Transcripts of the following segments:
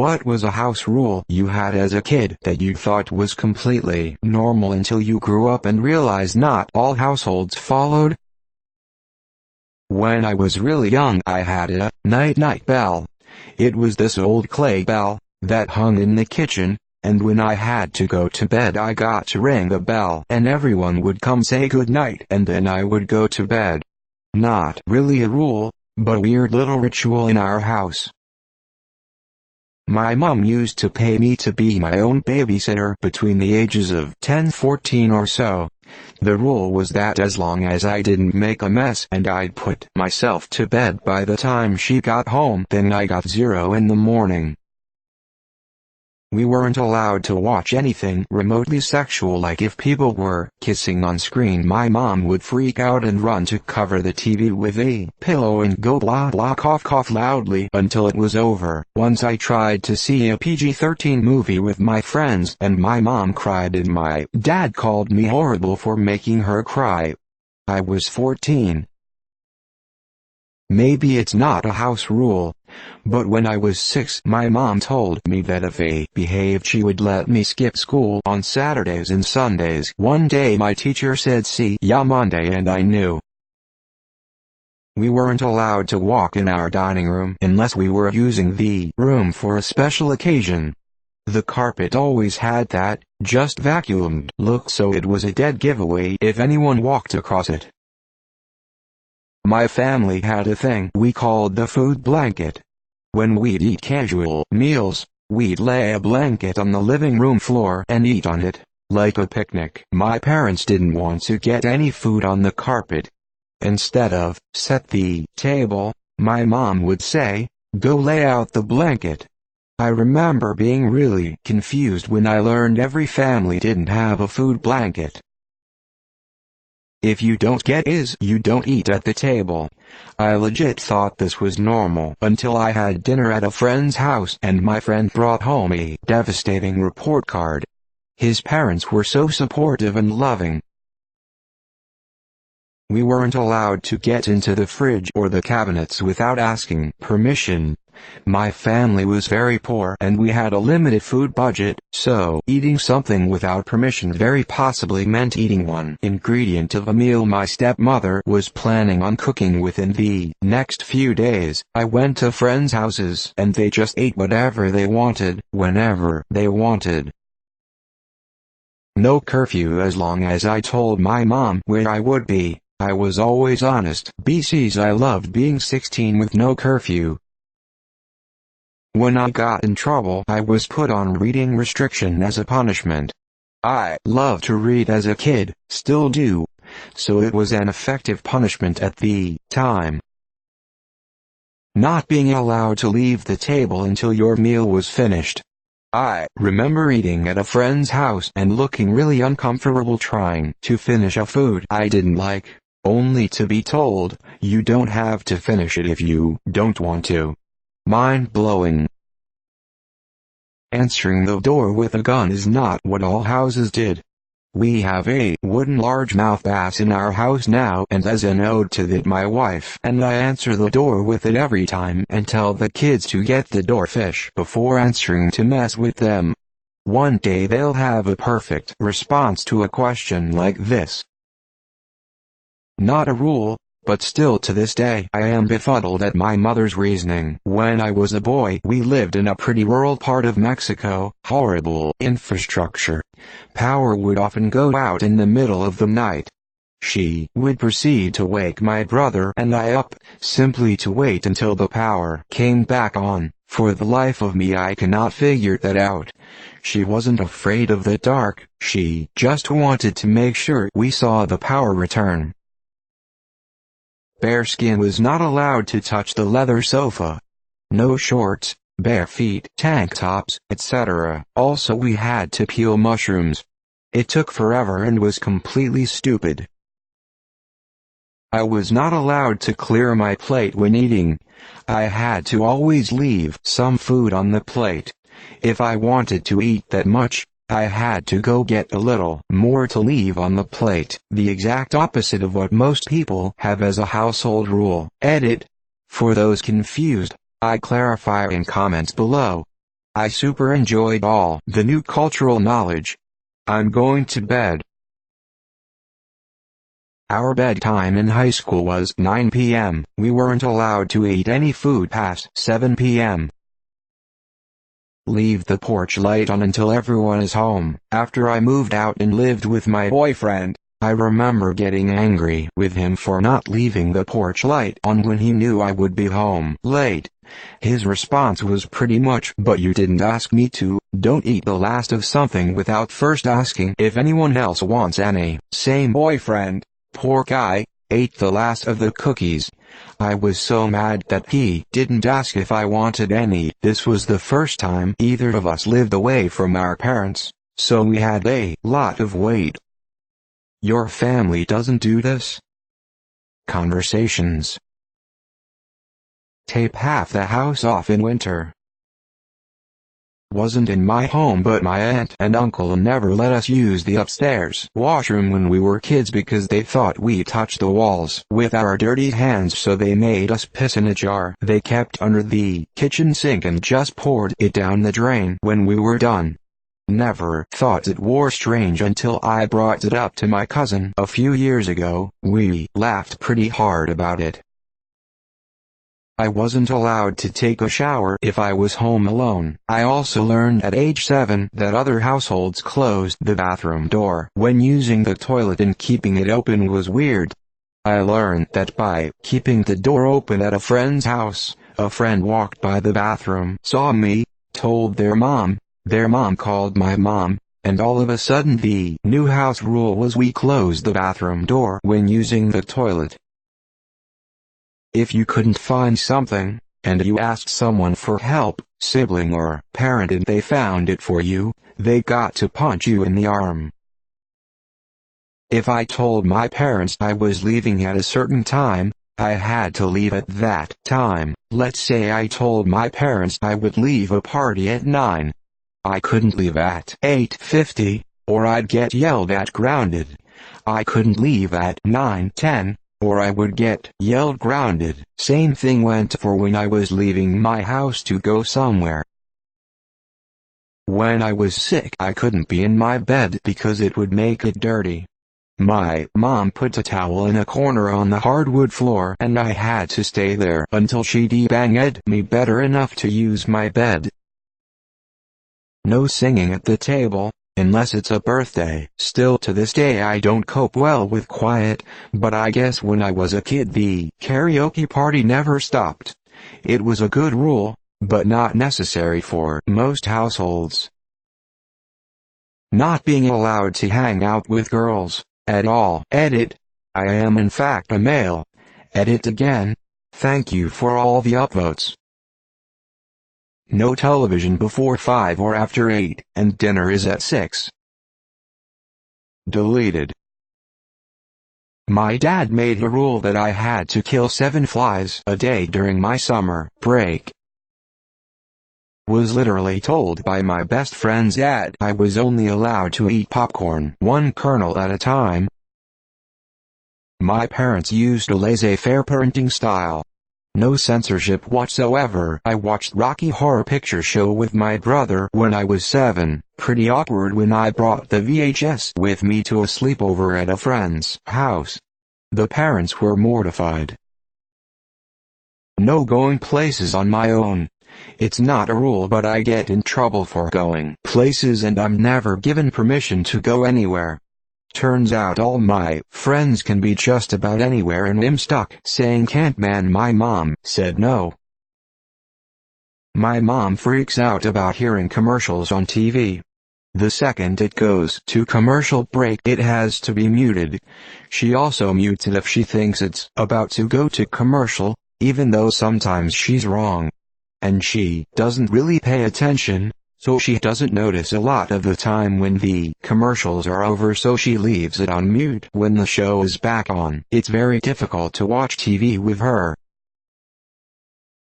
What was a house rule you had as a kid that you thought was completely normal until you grew up and realized not all households followed? When I was really young, I had a night-night bell. It was this old clay bell that hung in the kitchen, and when I had to go to bed I got to ring the bell and everyone would come say good night and then I would go to bed. Not really a rule, but a weird little ritual in our house. My mom used to pay me to be my own babysitter between the ages of 10-14 or so. The rule was that as long as I didn't make a mess and I'd put myself to bed by the time she got home, then I got 0 in the morning. We weren't allowed to watch anything remotely sexual, like if people were kissing on screen my mom would freak out and run to cover the TV with a pillow and go blah blah cough loudly until it was over. Once I tried to see a PG-13 movie with my friends and my mom cried and my dad called me horrible for making her cry. I was 14. Maybe it's not a house rule, but when I was 6 my mom told me that if I behaved she would let me skip school on Saturdays and Sundays. One day my teacher said see ya Monday and I knew. We weren't allowed to walk in our dining room unless we were using the room for a special occasion. The carpet always had that just vacuumed look, so it was a dead giveaway if anyone walked across it. My family had a thing we called the food blanket. When we'd eat casual meals, we'd lay a blanket on the living room floor and eat on it, like a picnic. My parents didn't want to get any food on the carpet. Instead of set the table, my mom would say, go lay out the blanket. I remember being really confused when I learned every family didn't have a food blanket. If you don't get is you don't eat at the table. I legit thought this was normal until I had dinner at a friend's house and my friend brought home a devastating report card. His parents were so supportive and loving. We weren't allowed to get into the fridge or the cabinets without asking permission. My family was very poor and we had a limited food budget, so eating something without permission very possibly meant eating one ingredient of a meal my stepmother was planning on cooking within the next few days. I went to friends' houses and they just ate whatever they wanted, whenever they wanted. No curfew as long as I told my mom where I would be. I was always honest. BC's I loved being 16 with no curfew. When I got in trouble I was put on reading restriction as a punishment. I loved to read as a kid, still do, so it was an effective punishment at the time. Not being allowed to leave the table until your meal was finished. I remember eating at a friend's house and looking really uncomfortable trying to finish a food I didn't like, only to be told, you don't have to finish it if you don't want to. Mind-blowing. Answering the door with a gun is not what all houses did. We have a wooden largemouth bass in our house now, and as an ode to that my wife and I answer the door with it every time and tell the kids to get the door fish before answering to mess with them. One day they'll have a perfect response to a question like this. Not a rule, but still to this day I am befuddled at my mother's reasoning. When I was a boy we lived in a pretty rural part of Mexico, horrible infrastructure. Power would often go out in the middle of the night. She would proceed to wake my brother and I up, simply to wait until the power came back on. For the life of me I cannot figure that out. She wasn't afraid of the dark, she just wanted to make sure we saw the power return. Bearskin was not allowed to touch the leather sofa. No shorts, bare feet, tank tops, etc. Also we had to peel mushrooms. It took forever and was completely stupid. I was not allowed to clear my plate when eating. I had to always leave some food on the plate. If I wanted to eat that much, I had to go get a little more to leave on the plate. The exact opposite of what most people have as a household rule. Edit. For those confused, I clarify in comments below. I super enjoyed all the new cultural knowledge. I'm going to bed. Our bedtime in high school was 9 p.m. We weren't allowed to eat any food past 7 p.m. Leave the porch light on until everyone is home. After I moved out and lived with my boyfriend, I remember getting angry with him for not leaving the porch light on when he knew I would be home late. His response was pretty much, "But you didn't ask me to." Don't eat the last of something without first asking if anyone else wants any. Same boyfriend, poor guy, ate the last of the cookies. I was so mad that he didn't ask if I wanted any. This was the first time either of us lived away from our parents, so we had a lot of weight. Your family doesn't do this? Conversations. Tape half the house off in winter. Wasn't in my home, but my aunt and uncle never let us use the upstairs washroom when we were kids because they thought we touched the walls with our dirty hands, so they made us piss in a jar they kept under the kitchen sink and just poured it down the drain when we were done. Never thought it was strange until I brought it up to my cousin a few years ago. We laughed pretty hard about it. I wasn't allowed to take a shower if I was home alone. I also learned at age 7 that other households closed the bathroom door when using the toilet, and keeping it open was weird. I learned that by keeping the door open at a friend's house, a friend walked by the bathroom, saw me, told their mom called my mom, and all of a sudden the new house rule was we closed the bathroom door when using the toilet. If you couldn't find something, and you asked someone for help, sibling or parent, and they found it for you, they got to punch you in the arm. If I told my parents I was leaving at a certain time, I had to leave at that time. Let's say I told my parents I would leave a party at 9. I couldn't leave at 8:50, or I'd get yelled at, grounded. I couldn't leave at 9:10, or I would get yelled, grounded. Same thing went for when I was leaving my house to go somewhere. When I was sick, I couldn't be in my bed because it would make it dirty. My mom put a towel in a corner on the hardwood floor, and I had to stay there until she de-banged me better enough to use my bed. No singing at the table, unless it's a birthday. Still to this day I don't cope well with quiet, but I guess when I was a kid the karaoke party never stopped. It was a good rule, but not necessary for most households. Not being allowed to hang out with girls at all. Edit. I am in fact a male. Edit again. Thank you for all the upvotes. No television before 5 or after 8, and dinner is at 6. Deleted. My dad made a rule that I had to kill 7 flies a day during my summer break. Was literally told by my best friend's dad I was only allowed to eat popcorn 1 kernel at a time. My parents used a laissez-faire parenting style. No censorship whatsoever. I watched Rocky Horror Picture Show with my brother when I was 7. Pretty awkward when I brought the VHS with me to a sleepover at a friend's house. The parents were mortified. No going places on my own. It's not a rule, but I get in trouble for going places and I'm never given permission to go anywhere. Turns out all my friends can be just about anywhere, and I'm stuck saying can't. Man, my mom said no. My mom freaks out about hearing commercials on TV. The second it goes to commercial break, it has to be muted. She also mutes it if she thinks it's about to go to commercial, even though sometimes she's wrong. And she doesn't really pay attention, so she doesn't notice a lot of the time when the commercials are over, so she leaves it on mute when the show is back on. It's very difficult to watch TV with her.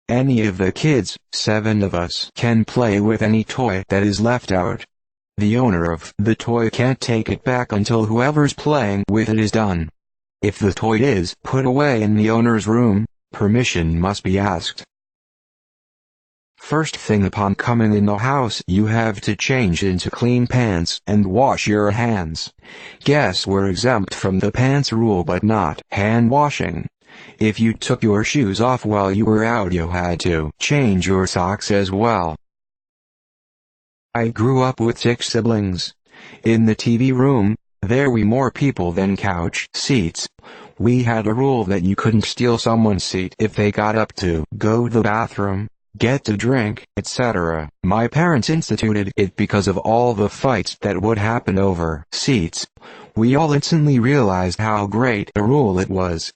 Any of the kids, 7 of us, can play with any toy that is left out. The owner of the toy can't take it back until whoever's playing with it is done. If the toy is put away in the owner's room, permission must be asked. First thing upon coming in the house, you have to change into clean pants and wash your hands. Guests were exempt from the pants rule but not hand washing. If you took your shoes off while you were out, you had to change your socks as well. I grew up with 6 siblings. In the TV room, there were more people than couch seats. We had a rule that you couldn't steal someone's seat if they got up to go to the bathroom, get a drink, etc. My parents instituted it because of all the fights that would happen over seats. We all instantly realized how great a rule it was.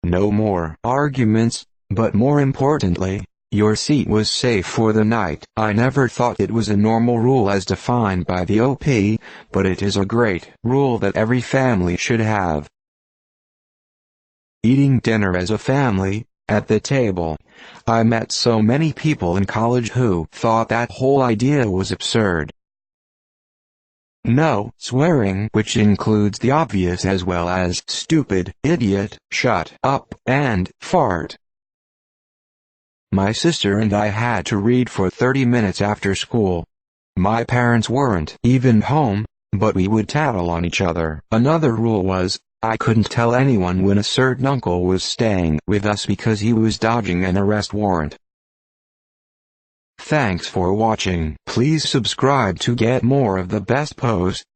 No more arguments, but more importantly, your seat was safe for the night. I never thought it was a normal rule as defined by the OP, but it is a great rule that every family should have. Eating dinner as a family, at the table. I met so many people in college who thought that whole idea was absurd. No swearing, which includes the obvious as well as stupid, idiot, shut up, and fart. My sister and I had to read for 30 minutes after school. My parents weren't even home, but we would tattle on each other. Another rule was, I couldn't tell anyone when a certain uncle was staying with us because he was dodging an arrest warrant. Thanks for watching. Please subscribe to get more of the best posts.